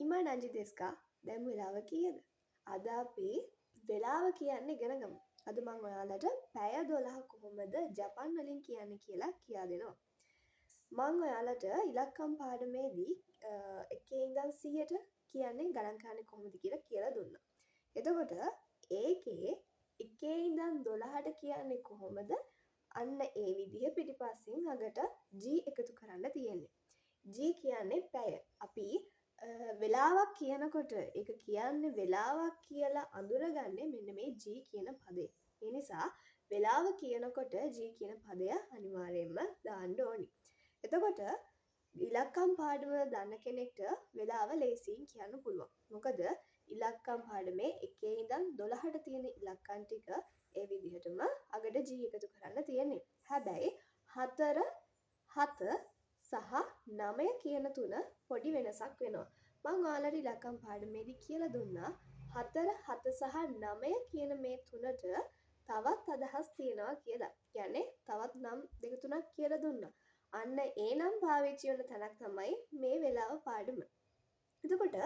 今何時ですか? දැන් වෙලාව කීයද? අද අපි වෙලාව කියන්නේ ඉගෙන ගමු. අද මම ඔයාලට පැය 12 කොහොමද ජපන් වලින් කියන්නේ කියලා කියා දෙනවා. මම ඔයාලට ඉලක්කම් පාඩමේදී 1 ඉඳන් 100ට කියන්නේ ගණන් කරන්නේ කොහොමද කියලා දුන්නා. එතකොට ඒකේ 1 ඉඳන් 12ට කියන්නේ කොහොමද? අන්න ඒ විදිහ පිටිපස්සෙන් අගට G එකතු කරන්න තියෙන්නේ. G කියන්නේ පැය. අපි වෙලාවක් කියනකොට ඒක කියන්නේ වෙලාවක් කියලා අඳුරගන්නේ මෙන්න මේ G කියන පදේ. ඒ නිසා වෙලාව කියනකොට G කියන පදය අනිවාර්යයෙන්ම දාන්න ඕනි. එතකොට ඉලක්කම් පාඩම දන්න කෙනෙක්ට වෙලාව ලේසියෙන් කියන්න පුළුවන්. මොකද ඉලක්කම් පාඩමේ 1 ඉඳන් 12ට තියෙන ඉලක්කම් ටික ඒ විදිහටම අගට G එකතු කරන්න තියෙන්නේ. හැබැයි 4 7 සහ 9 කියන තුන පොඩි වෙනසක් වෙනවා. මම ඔයාලට ඉලක්කම් පාඩමේදී කියලා දුන්නා 4 7 සහ 9 කියන මේ තුනට තවත් අදහස් තියෙනවා කියලා. කියන්නේ තවත් නම් දෙක තුනක් කියලා දුන්නා. අන්න ඒ නම් පාවිච්චි වෙන තැනක් තමයි මේ වෙලාව පාඩම. එතකොට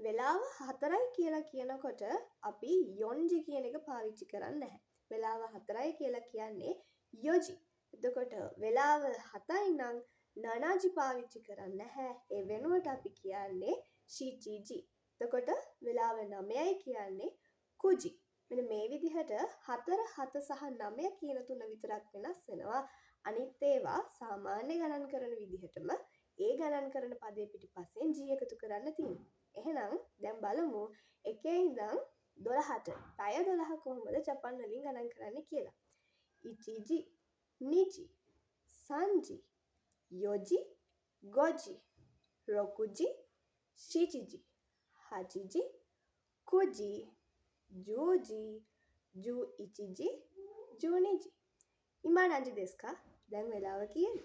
වෙලාව 4යි කියලා කියනකොට අපි යොන්ජි කියන එක පාවිච්චි කරන්නේ නැහැ. වෙලාව 4යි කියලා කියන්නේ යොජි. එතකොට වෙලාව 7යි නම් නනාජි පාවිච්චි කරන්නේ නැහැ. ඒ වෙනුවට අපි කියන්නේ ශිචිජි. එතකොට වෙලාව 9යි කියන්නේ කුජි. මෙන්න මේ විදිහට 4 7 සහ 9 කියන තුන විතරක් වෙනස් වෙනවා. අනිත් ඒවා සාමාන්‍ය ගණන් කරන විදිහටම ඒ ගණන් කරන පදේ පිටිපස්සෙන් G එකතු කරන්න තියෙනවා. එහෙනම් දැන් බලමු 1 ඉඳන් 12ට පැය 12 කොහොමද ජපන් වලින් ගණන් කරන්නේ කියලා. ඉචිජි, නිජි, සංජි, යොජි, ගොජි, රොකුජි, shichiji, hachiji, kuji, juji, ju ichiji, juniji. Ima nanji desu ka? දැන් වෙලාව කීයද?